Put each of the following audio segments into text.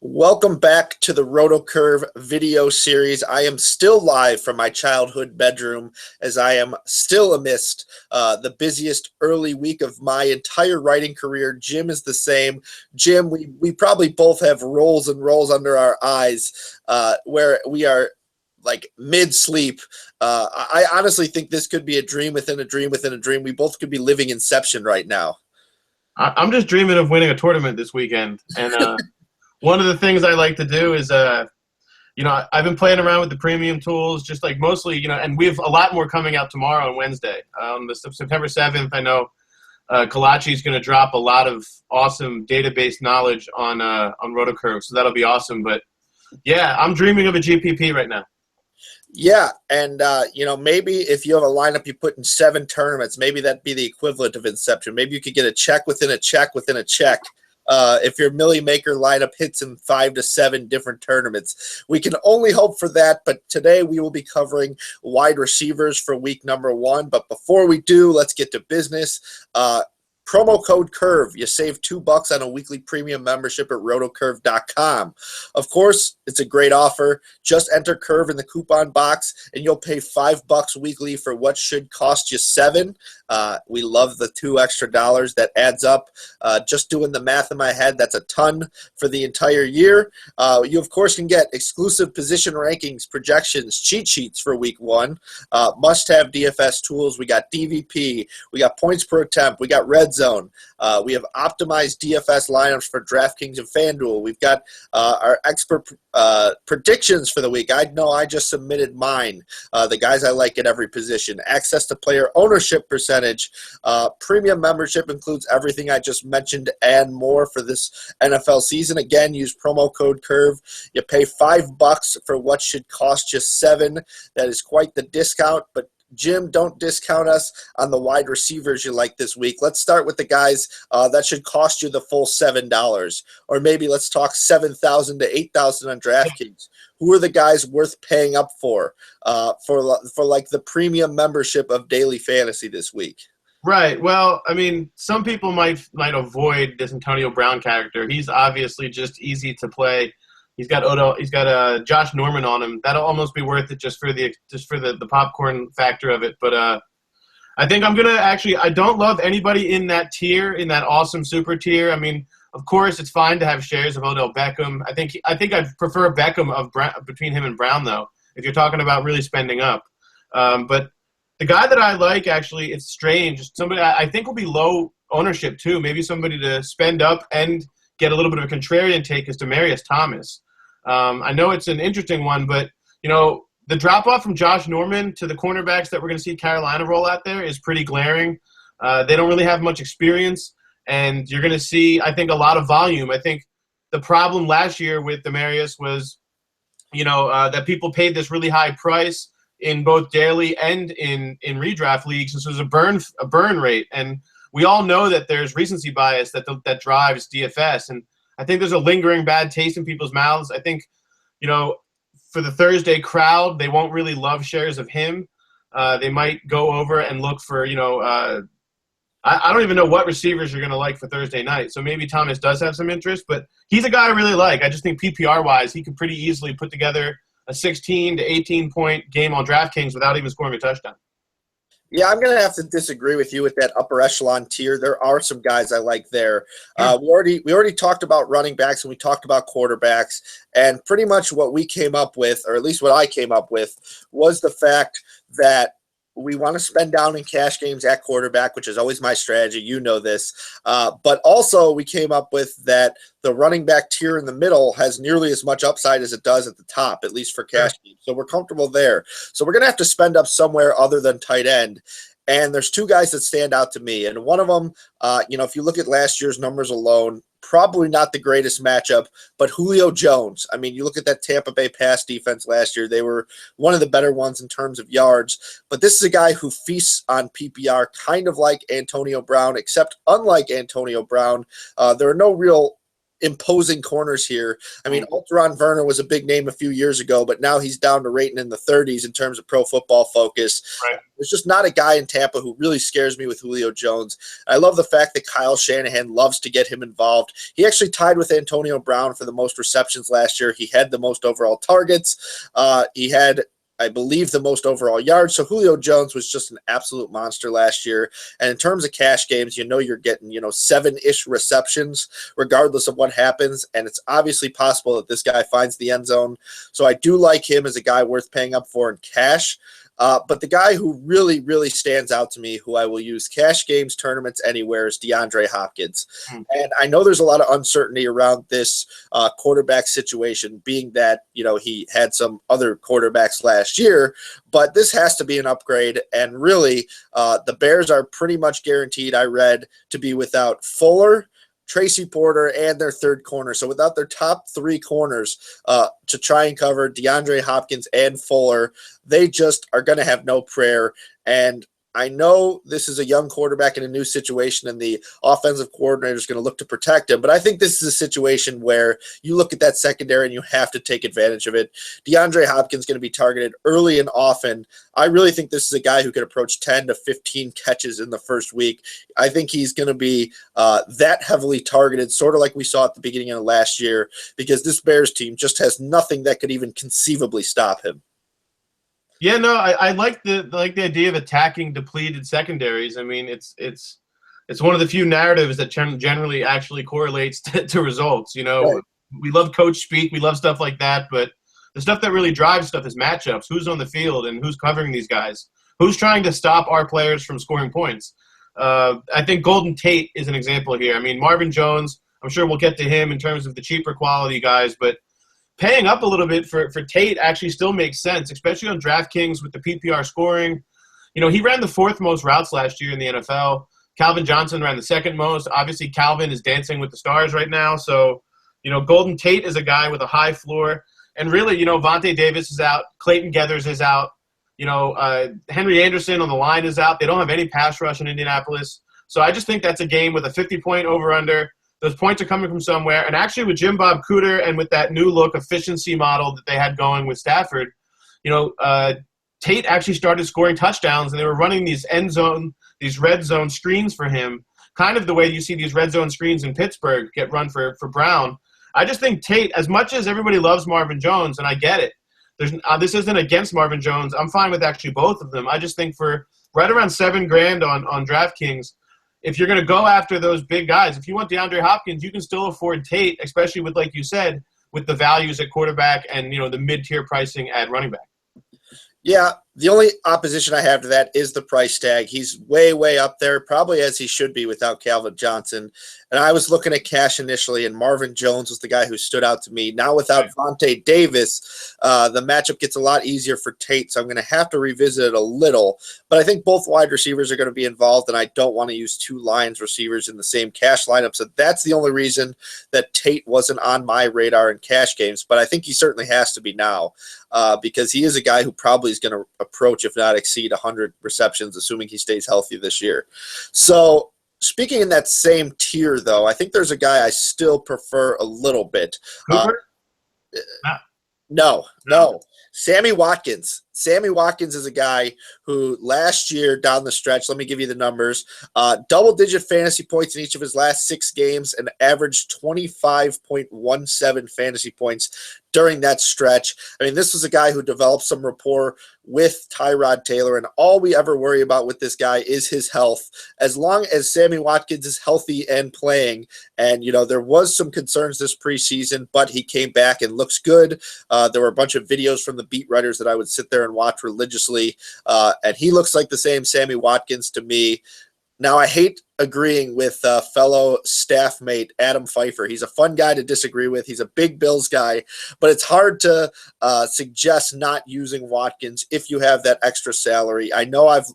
Welcome back to the RotoCurve video series. I am still live from my childhood bedroom as I am still amidst the busiest early week of my entire writing career. Jim is the same. Jim, we probably both have rolls and rolls under our eyes where we are like mid-sleep. I honestly think this could be a dream within a dream within a dream. We both could be living Inception right now. I'm just dreaming of winning a tournament this weekend. And one of the things I like to do is, I've been playing around with the premium tools, just like mostly, and we have a lot more coming out tomorrow and Wednesday. On the September 7th, I know Kalachi is going to drop a lot of awesome database knowledge on RotoCurve, so that'll be awesome. But, yeah, I'm dreaming of a GPP right now. Yeah, and maybe if you have a lineup you put in 7 tournaments, maybe that'd be the equivalent of Inception. Maybe you could get a check within a check within a check. If your Millie Maker lineup hits in 5 to 7 different tournaments. We can only hope for that, but today we will be covering wide receivers for week number 1. But before we do, let's get to business. Promo code CURVE. You save $2 on a weekly premium membership at rotocurve.com. Of course, it's a great offer. Just enter CURVE in the coupon box, and you'll pay $5 weekly for what should cost you $7. We love the $2 extra. That adds up. Just doing the math in my head, that's a ton for the entire year. You, of course, can get exclusive position rankings, projections, cheat sheets for week 1. Must-have DFS tools. We got DVP. We got points per attempt. We got red zone. We have optimized DFS lineups for DraftKings and FanDuel. We've got our expert predictions for the week. I know I just submitted mine. The guys I like at every position. Access to player ownership percentage. Premium membership includes everything I just mentioned and more for this NFL season. Again, use promo code CURVE. You pay $5 for what should cost you $7. That is quite the discount, but Jim, don't discount us on the wide receivers you like this week. Let's start with the guys that should cost you the full $7. Or maybe let's talk $7,000 to $8,000 on DraftKings. Who are the guys worth paying up for like the premium membership of Daily Fantasy this week? Right. Well, I mean, some people might avoid this Antonio Brown character. He's obviously just easy to play. He's got Josh Norman on him. That'll almost be worth it just for the popcorn factor of it. But I think I'm gonna I don't love anybody in that tier, in that awesome super tier. I mean, of course, it's fine to have shares of Odell Beckham. I think I'd prefer Beckham between him and Brown, though, if you're talking about really spending up. But the guy that I like, actually, it's strange. Somebody I think will be low ownership too. Maybe somebody to spend up and get a little bit of a contrarian take is Demaryius Thomas. I know it's an interesting one, but, the drop-off from Josh Norman to the cornerbacks that we're going to see Carolina roll out there is pretty glaring. They don't really have much experience, and you're going to see, I think, a lot of volume. I think the problem last year with Demaryius was, that people paid this really high price in both daily and in redraft leagues. This was a burn rate, and we all know that there's recency bias that drives DFS, and I think there's a lingering bad taste in people's mouths. I think, for the Thursday crowd, they won't really love shares of him. They might go over and look for, I don't even know what receivers you're going to like for Thursday night. So maybe Thomas does have some interest, but he's a guy I really like. I just think PPR-wise, he could pretty easily put together a 16 to 18-point game on DraftKings without even scoring a touchdown. Yeah, I'm going to have to disagree with you with that upper echelon tier. There are some guys I like there. We already talked about running backs and we talked about quarterbacks, and pretty much what we came up with, or at least what I came up with, was the fact that we want to spend down in cash games at quarterback, which is always my strategy. You know this. But also we came up with that the running back tier in the middle has nearly as much upside as it does at the top, at least for cash games. So we're comfortable there. So we're going to have to spend up somewhere other than tight end. And there's 2 guys that stand out to me. And one of them, if you look at last year's numbers alone, probably not the greatest matchup, but Julio Jones. I mean, you look at that Tampa Bay pass defense last year, they were one of the better ones in terms of yards. But this is a guy who feasts on PPR, kind of like Antonio Brown, except unlike Antonio Brown, there are no real imposing corners here. I mean, Alteron Werner was a big name a few years ago, but now he's down to rating in the 30s in terms of Pro Football Focus. Right. There's just not a guy in Tampa who really scares me with Julio Jones. I love the fact that Kyle Shanahan loves to get him involved. He actually tied with Antonio Brown for the most receptions last year. He had the most overall targets. He had, I believe, the most overall yards. So Julio Jones was just an absolute monster last year. And in terms of cash games, you're getting, 7-ish receptions regardless of what happens. And it's obviously possible that this guy finds the end zone. So I do like him as a guy worth paying up for in cash. But the guy who really, really stands out to me, who I will use cash games, tournaments, anywhere, is DeAndre Hopkins. And I know there's a lot of uncertainty around this quarterback situation, being that, he had some other quarterbacks last year, but this has to be an upgrade. And really, the Bears are pretty much guaranteed, I read, to be without Fuller, Tracy Porter, and their third corner. So without their top 3 corners to try and cover DeAndre Hopkins and Fuller, they just are going to have no prayer. And I know this is a young quarterback in a new situation, and the offensive coordinator is going to look to protect him. But I think this is a situation where you look at that secondary and you have to take advantage of it. DeAndre Hopkins is going to be targeted early and often. I really think this is a guy who could approach 10 to 15 catches in the first week. I think he's going to be that heavily targeted, sort of like we saw at the beginning of last year, because this Bears team just has nothing that could even conceivably stop him. Yeah, no, I like the idea of attacking depleted secondaries. I mean, it's one of the few narratives that generally actually correlates to results. Right. We love coach speak, we love stuff like that, but the stuff that really drives stuff is matchups. Who's on the field and who's covering these guys? Who's trying to stop our players from scoring points? I think Golden Tate is an example here. I mean, Marvin Jones, I'm sure we'll get to him in terms of the cheaper quality guys, but paying up a little bit for Tate actually still makes sense, especially on DraftKings with the PPR scoring. He ran the 4th most routes last year in the NFL. Calvin Johnson ran the 2nd most. Obviously, Calvin is dancing with the stars right now. So, Golden Tate is a guy with a high floor. And really, Vontae Davis is out. Clayton Geathers is out. Henry Anderson on the line is out. They don't have any pass rush in Indianapolis. So I just think that's a game with a 50-point over-under. Those points are coming from somewhere. And actually with Jim Bob Cooter and with that new look efficiency model that they had going with Stafford, Tate actually started scoring touchdowns, and they were running these red zone screens for him, kind of the way you see these red zone screens in Pittsburgh get run for Brown. I just think Tate, as much as everybody loves Marvin Jones, and I get it, this isn't against Marvin Jones. I'm fine with actually both of them. I just think for right around $7,000 on DraftKings, if you're going to go after those big guys, if you want DeAndre Hopkins, you can still afford Tate, especially with, like you said, with the values at quarterback and, the mid-tier pricing at running back. Yeah, the only opposition I have to that is the price tag. He's way, way up there, probably as he should be without Calvin Johnson. And I was looking at cash initially, and Marvin Jones was the guy who stood out to me. Now without Vontae Davis, the matchup gets a lot easier for Tate, so I'm going to have to revisit it a little. But I think both wide receivers are going to be involved, and I don't want to use 2 Lions receivers in the same cash lineup. So that's the only reason that Tate wasn't on my radar in cash games. But I think he certainly has to be now because he is a guy who probably is going to approach, if not exceed, 100 receptions, assuming he stays healthy this year. So speaking in that same tier, though, I think there's a guy I still prefer a little bit. Cooper? No. Sammy Watkins. Sammy Watkins is a guy who last year down the stretch, let me give you the numbers, double-digit fantasy points in each of his last 6 games and averaged 25.17 fantasy points during that stretch. I mean, this was a guy who developed some rapport with Tyrod Taylor, and all we ever worry about with this guy is his health. As long as Sammy Watkins is healthy and playing, and, there was some concerns this preseason, but he came back and looks good. There were a bunch of videos from the beat writers that I would sit there and watch religiously, and he looks like the same Sammy Watkins to me. Now, I hate agreeing with fellow staff mate Adam Pfeiffer. He's a fun guy to disagree with. He's a big Bills guy, but it's hard to suggest not using Watkins if you have that extra salary. I know I've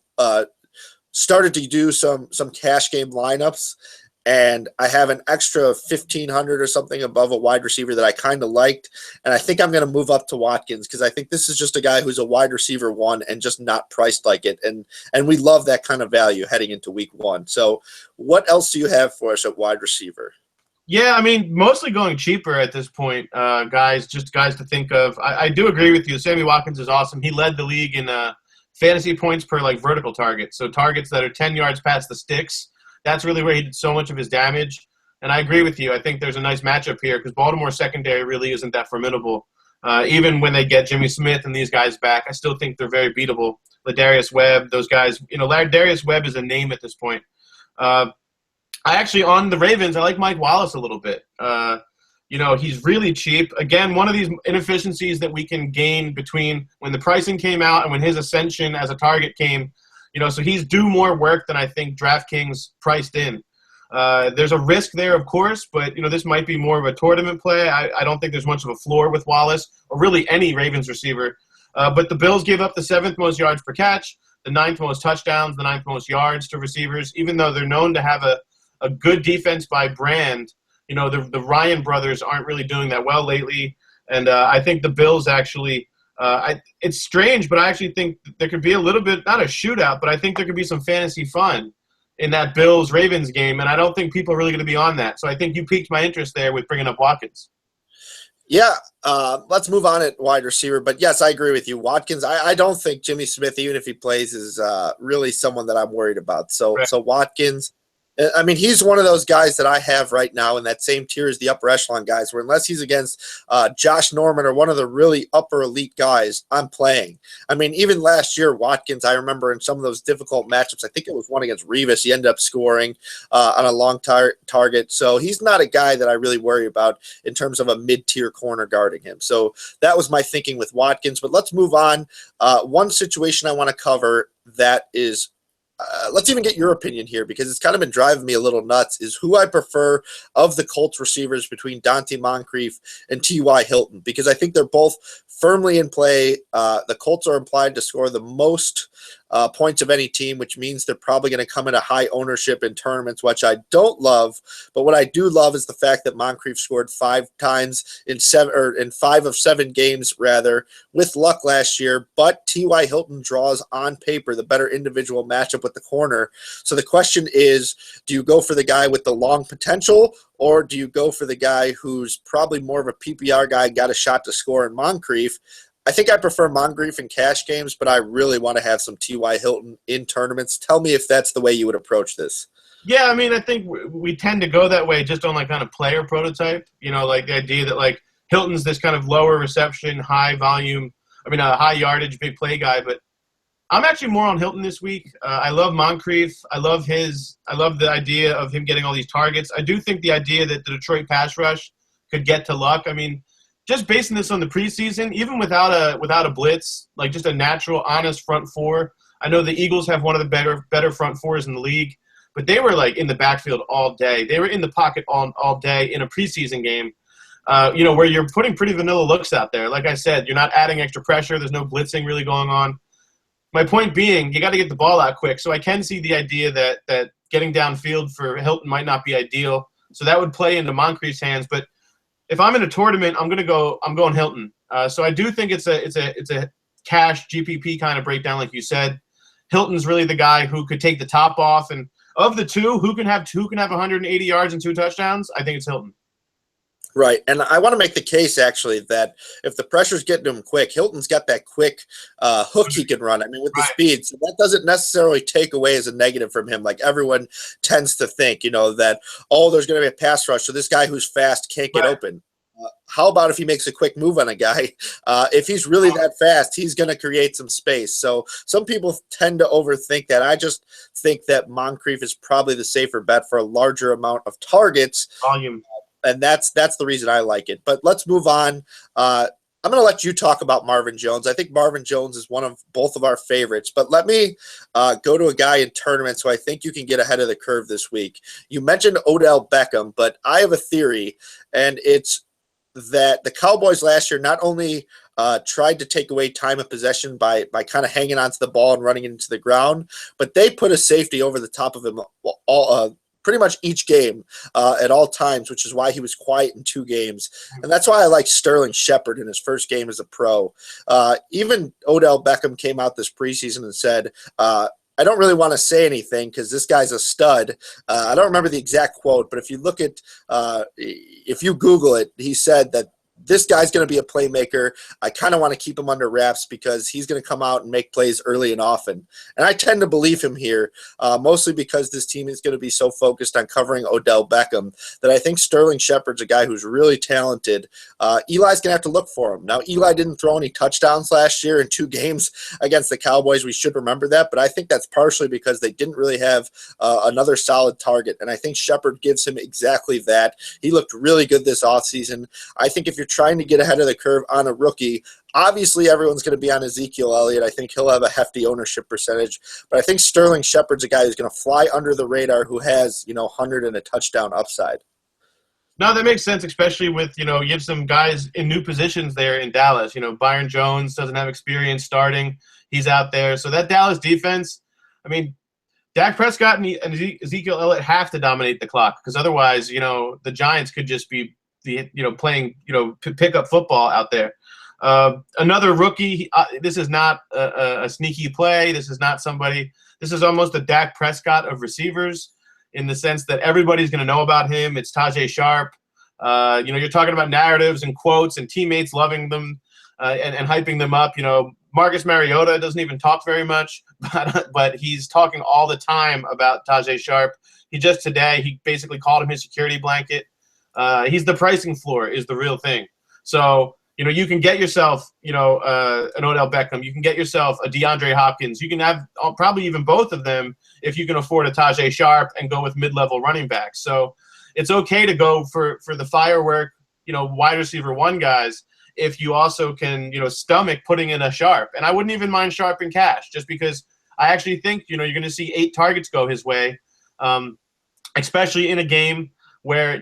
started to do some cash game lineups, and I have an extra 1,500 or something above a wide receiver that I kind of liked, and I think I'm going to move up to Watkins because I think this is just a guy who's a wide receiver 1 and just not priced like it, and we love that kind of value heading into week 1. So what else do you have for us at wide receiver? Yeah, I mean, mostly going cheaper at this point, guys. Just guys to think of. I do agree with you. Sammy Watkins is awesome. He led the league in fantasy points per like vertical targets. So targets that are 10 yards past the sticks. That's really where he did so much of his damage. And I agree with you. I think there's a nice matchup here because Baltimore's secondary really isn't that formidable. Even when they get Jimmy Smith and these guys back, I still think they're very beatable. Ladarius Webb, those guys. Ladarius Webb is a name at this point. I actually, on the Ravens, I like Mike Wallace a little bit. He's really cheap. Again, one of these inefficiencies that we can gain between when the pricing came out and when his ascension as a target came, so he's due more work than I think DraftKings priced in. There's a risk there, of course, but, this might be more of a tournament play. I don't think there's much of a floor with Wallace or really any Ravens receiver. But the Bills gave up the 7th most yards per catch, the 9th most touchdowns, the 9th most yards to receivers, even though they're known to have a good defense by brand. The Ryan brothers aren't really doing that well lately. And I think the Bills actually it's strange, but I actually think there could be a little bit, not a shootout, but I think there could be some fantasy fun in that Bills-Ravens game. And I don't think people are really going to be on that. So I think you piqued my interest there with bringing up Watkins. Yeah, let's move on at wide receiver. But, yes, I agree with you. Watkins, I don't think Jimmy Smith, even if he plays, is really someone that I'm worried about. So Watkins – I mean, he's one of those guys that I have right now in that same tier as the upper echelon guys, where unless he's against Josh Norman or one of the really upper elite guys, I'm playing. I mean, even last year, Watkins, I remember in some of those difficult matchups, I think it was one against Revis, he ended up scoring on a long target. So he's not a guy that I really worry about in terms of a mid-tier corner guarding him. So that was my thinking with Watkins. But let's move on. One situation I want to cover that is let's even get your opinion here because it's kind of been driving me a little nuts, is who I prefer of the Colts receivers between Dante Moncrief and T.Y. Hilton, because I think they're both firmly in play. The Colts are implied to score the most points of any team, which means they're probably going to come in a high ownership in tournaments, which I don't love. But what I do love is the fact that Moncrief scored 5 times in 5 of 7 games, rather, with luck last year. But T.Y. Hilton draws on paper the better individual matchup with the corner. So the question is, do you go for the guy with the long potential, or do you go for the guy who's probably more of a PPR guy, got a shot to score in Moncrief? I think I prefer Moncrief in cash games, but I really want to have some T.Y. Hilton in tournaments. Tell me if that's the way you would approach this. Yeah, I mean, I think we tend to go that way just on like kind of player prototype, like the idea that like Hilton's this kind of lower reception, high volume, high yardage, big play guy. But I'm actually more on Hilton this week. I love Moncrief. I love the idea of him getting all these targets. I do think the idea that the Detroit pass rush could get to Luck. I mean, just basing this on the preseason, even without a blitz, like just a natural, honest front four. I know the Eagles have one of the better front fours in the league, but they were like in the backfield all day. They were in the pocket all day in a preseason game, where you're putting pretty vanilla looks out there. Like I said, you're not adding extra pressure. There's no blitzing really going on. My point being, you got to get the ball out quick. So I can see the idea that getting downfield for Hilton might not be ideal. So that would play into Moncrief's hands, but if I'm in a tournament, I'm going Hilton. So I do think it's a cash GPP kind of breakdown, like you said. Hilton's really the guy who could take the top off, and of the two, who can have 180 yards and 2 touchdowns? I think it's Hilton. Right, and I want to make the case, actually, that if the pressure's getting to him quick, Hilton's got that quick hook he can run. I mean, with the speed, so that doesn't necessarily take away as a negative from him. Like everyone tends to think, that, there's going to be a pass rush, so this guy who's fast can't get open. How about if he makes a quick move on a guy? If he's really that fast, he's going to create some space. So some people tend to overthink that. I just think that Moncrief is probably the safer bet for a larger amount of targets. Volume. And that's the reason I like it. But let's move on. I'm going to let you talk about Marvin Jones. I think Marvin Jones is one of both of our favorites. But let me go to a guy in tournaments who I think you can get ahead of the curve this week. You mentioned Odell Beckham, but I have a theory, and it's that the Cowboys last year not only tried to take away time of possession by kind of hanging onto the ball and running into the ground, but they put a safety over the top of him pretty much each game at all times, which is why he was quiet in 2 games. And that's why I like Sterling Shepard in his first game as a pro. Even Odell Beckham came out this preseason and said I don't really want to say anything because this guy's a stud. I don't remember the exact quote, but if you look at, if you Google it, he said that this guy's going to be a playmaker. I kind of want to keep him under wraps because he's going to come out and make plays early and often. And I tend to believe him here, mostly because this team is going to be so focused on covering Odell Beckham that I think Sterling Shepard's a guy who's really talented. Eli's going to have to look for him. Now, Eli didn't throw any touchdowns last year in 2 games against the Cowboys. We should remember that, but I think that's partially because they didn't really have another solid target. And I think Shepard gives him exactly that. He looked really good this offseason. I think if you're trying to get ahead of the curve on a rookie, obviously everyone's going to be on Ezekiel Elliott. I think he'll have a hefty ownership percentage, but I think Sterling Shepard's a guy who's going to fly under the radar who has, 100 and a touchdown upside. No, that makes sense, especially with, you have some guys in new positions there in Dallas. Byron Jones doesn't have experience starting. He's out there. So that Dallas defense, Dak Prescott and Ezekiel Elliott have to dominate the clock because otherwise, the Giants could just be playing, pick-up football out there. Another rookie, this is not a sneaky play. This is not somebody – this is almost a Dak Prescott of receivers in the sense that everybody's going to know about him. It's Tajay Sharp. You're talking about narratives and quotes and teammates loving them and hyping them up. Marcus Mariota doesn't even talk very much, but he's talking all the time about Tajay Sharp. He basically called him his security blanket. He's the pricing floor is the real thing. So, you can get yourself, an Odell Beckham. You can get yourself a DeAndre Hopkins. You can have probably even both of them if you can afford a Tajay Sharp and go with mid-level running backs. So it's okay to go for the firework, wide receiver 1 guys if you also can, stomach putting in a Sharp. And I wouldn't even mind Sharp in cash just because I actually think, you're going to see 8 targets go his way, especially in a game where,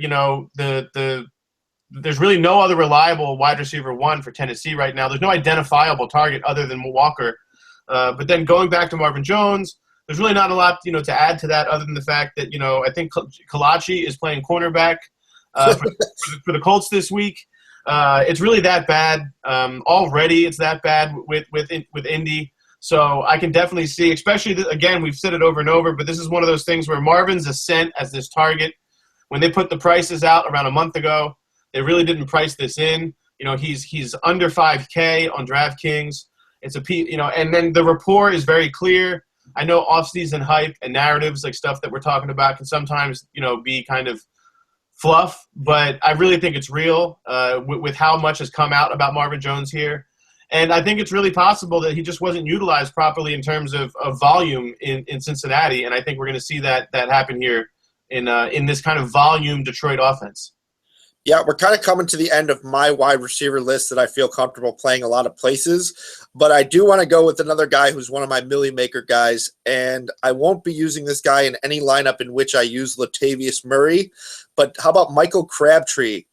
there's really no other reliable wide receiver 1 for Tennessee right now. There's no identifiable target other than Walker. But then going back to Marvin Jones, there's really not a lot, to add to that other than the fact that, I think Kalachi is playing cornerback for the Colts this week. It's really that bad. Already it's that bad with Indy. So I can definitely see, especially, again, we've said it over and over, but this is one of those things where Marvin's a cent as this target. When they put the prices out around a month ago, they really didn't price this in. He's under 5K on DraftKings. It's and then the rapport is very clear. I know off-season hype and narratives, like stuff that we're talking about, can sometimes, be kind of fluff, but I really think it's real with how much has come out about Marvin Jones here. And I think it's really possible that he just wasn't utilized properly in terms of volume in Cincinnati, and I think we're going to see that happen here in this kind of volume Detroit offense. Yeah, we're kind of coming to the end of my wide receiver list that I feel comfortable playing a lot of places, but I do want to go with another guy who's one of my Millie Maker guys, and I won't be using this guy in any lineup in which I use Latavius Murray, but how about Michael Crabtree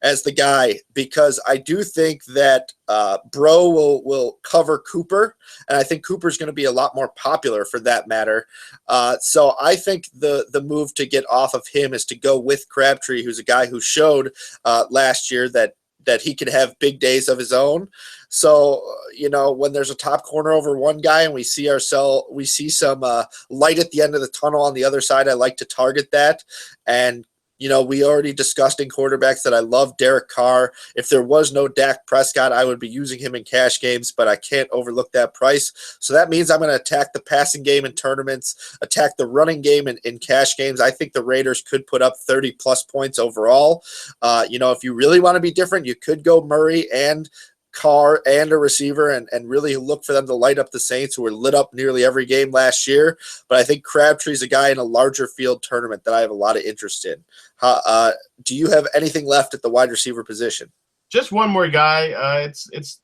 as the guy? Because I do think that Bro will cover Cooper, and I think Cooper's going to be a lot more popular for that matter. So I think the move to get off of him is to go with Crabtree, who's a guy who showed last year that he could have big days of his own. So, when there's a top corner over one guy and we see some light at the end of the tunnel on the other side, I like to target that. And we already discussed in quarterbacks that I love Derek Carr. If there was no Dak Prescott, I would be using him in cash games, but I can't overlook that price. So that means I'm going to attack the passing game in tournaments, attack the running game in cash games. I think the Raiders could put up 30-plus points overall. If you really want to be different, you could go Murray and Carr and a receiver and really look for them to light up the Saints, who were lit up nearly every game last year. But I think Crabtree's a guy in a larger field tournament that I have a lot of interest in. Do you have anything left at the wide receiver position? Just one more guy. It's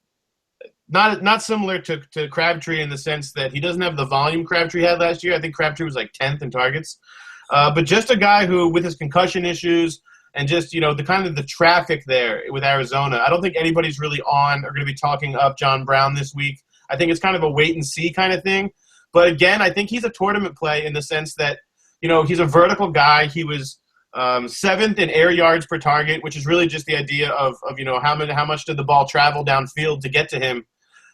not similar to Crabtree in the sense that he doesn't have the volume Crabtree had last year. I think Crabtree was like 10th in targets. But just a guy who, with his concussion issues, and just, the kind of the traffic there with Arizona, I don't think anybody's really on or going to be talking up John Brown this week. I think it's kind of a wait-and-see kind of thing. But, again, I think he's a tournament play in the sense that, he's a vertical guy. He was 7th in air yards per target, which is really just the idea of how much did the ball travel downfield to get to him.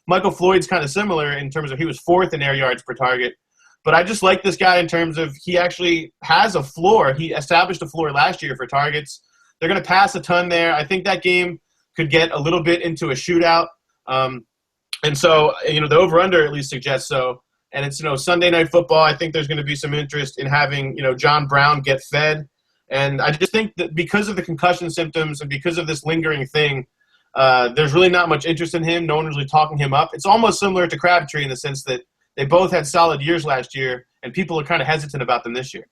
Michael Floyd's kind of similar in terms of he was 4th in air yards per target. But I just like this guy in terms of he actually has a floor. He established a floor last year for targets. They're going to pass a ton there. I think that game could get a little bit into a shootout. And so, the over-under at least suggests so. And it's, Sunday Night Football. I think there's going to be some interest in having, John Brown get fed. And I just think that because of the concussion symptoms and because of this lingering thing, there's really not much interest in him. No one really talking him up. It's almost similar to Crabtree in the sense that they both had solid years last year, and people are kind of hesitant about them this year.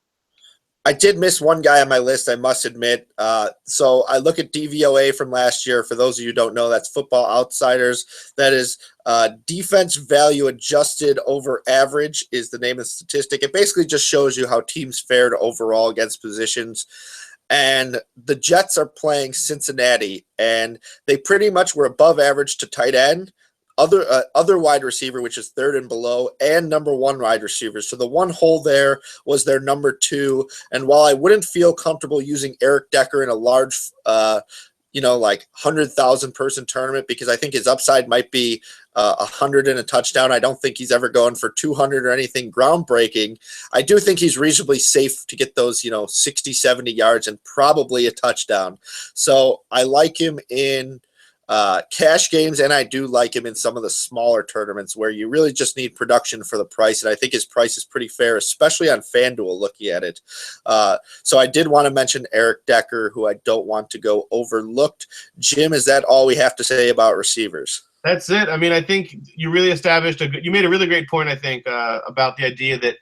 I did miss one guy on my list, I must admit. So I look at DVOA from last year. For those of you who don't know, that's Football Outsiders. That is defense value adjusted over average is the name of the statistic. It basically just shows you how teams fared overall against positions. And the Jets are playing Cincinnati, and they pretty much were above average to tight end, other wide receiver, which is 3rd and below, and number 1 wide receiver. So the one hole there was their number 2. And while I wouldn't feel comfortable using Eric Decker in a large, like 100,000 person tournament, because I think his upside might be 100 and a touchdown. I don't think he's ever going for 200 or anything groundbreaking. I do think he's reasonably safe to get those, 60, 70 yards and probably a touchdown. So I like him in cash games, and I do like him in some of the smaller tournaments where you really just need production for the price, and I think his price is pretty fair, especially on FanDuel looking at it. So I did want to mention Eric Decker, who I don't want to go overlooked. Jim, is that all we have to say about receivers? That's it. I mean, I think you really established you made a really great point, I think, about the idea that,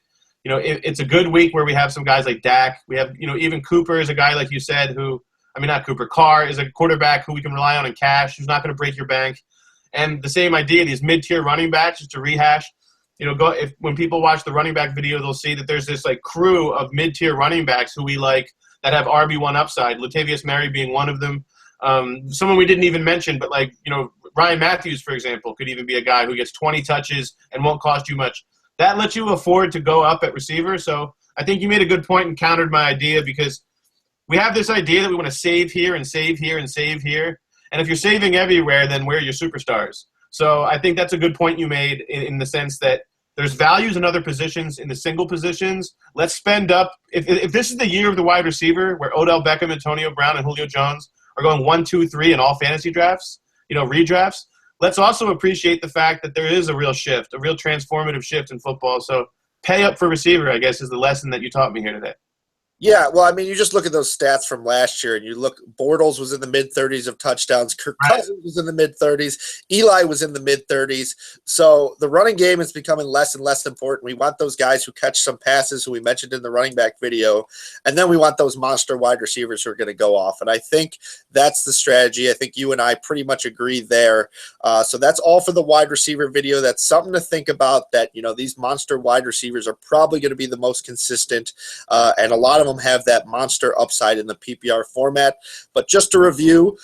it's a good week where we have some guys like Dak. We have, even Cooper is a guy, like you said, Carr is a quarterback who we can rely on in cash, who's not going to break your bank. And the same idea, these mid-tier running backs, just to rehash, when people watch the running back video, they'll see that there's this crew of mid-tier running backs who we like that have RB1 upside, Latavius Murray being one of them. Someone we didn't even mention, but Ryan Matthews, for example, could even be a guy who gets 20 touches and won't cost you much. That lets you afford to go up at receiver. So I think you made a good point and countered my idea, because we have this idea that we want to save here and save here and save here. And if you're saving everywhere, then where are your superstars? So I think that's a good point you made in the sense that there's values in other positions, in the single positions. Let's spend up. If this is the year of the wide receiver where Odell Beckham, Antonio Brown, and Julio Jones are going 1, 2, 3 in all fantasy drafts, redrafts, let's also appreciate the fact that there is a real shift, a real transformative shift in football. So pay up for receiver, I guess, is the lesson that you taught me here today. Yeah, well, I mean, you just look at those stats from last year, and you look, Bortles was in the mid-30s of touchdowns, Kirk Cousins was in the mid-30s, Eli was in the mid-30s, so the running game is becoming less and less important. We want those guys who catch some passes, who we mentioned in the running back video, and then we want those monster wide receivers who are going to go off, and I think that's the strategy. I think you and I pretty much agree there. So that's all for the wide receiver video. That's something to think about, that, these monster wide receivers are probably going to be the most consistent, and a lot of them have that monster upside in the PPR format. But just to review,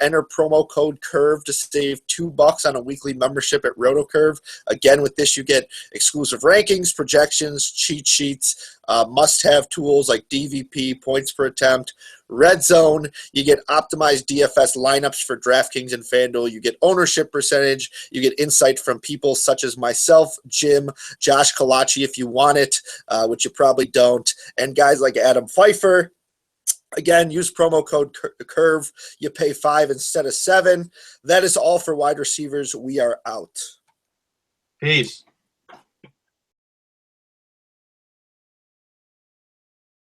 enter promo code CURVE to save $2 on a weekly membership at RotoCurve. Again, with this, you get exclusive rankings, projections, cheat sheets, must-have tools like DVP, points per attempt, Red Zone. You get optimized DFS lineups for DraftKings and FanDuel. You get ownership percentage. You get insight from people such as myself, Jim, Josh Kalachi, if you want it, which you probably don't, and guys like Adam Pfeiffer. Again, use promo code CURVE. You pay $5 instead of $7. That is all for wide receivers. We are out. Peace.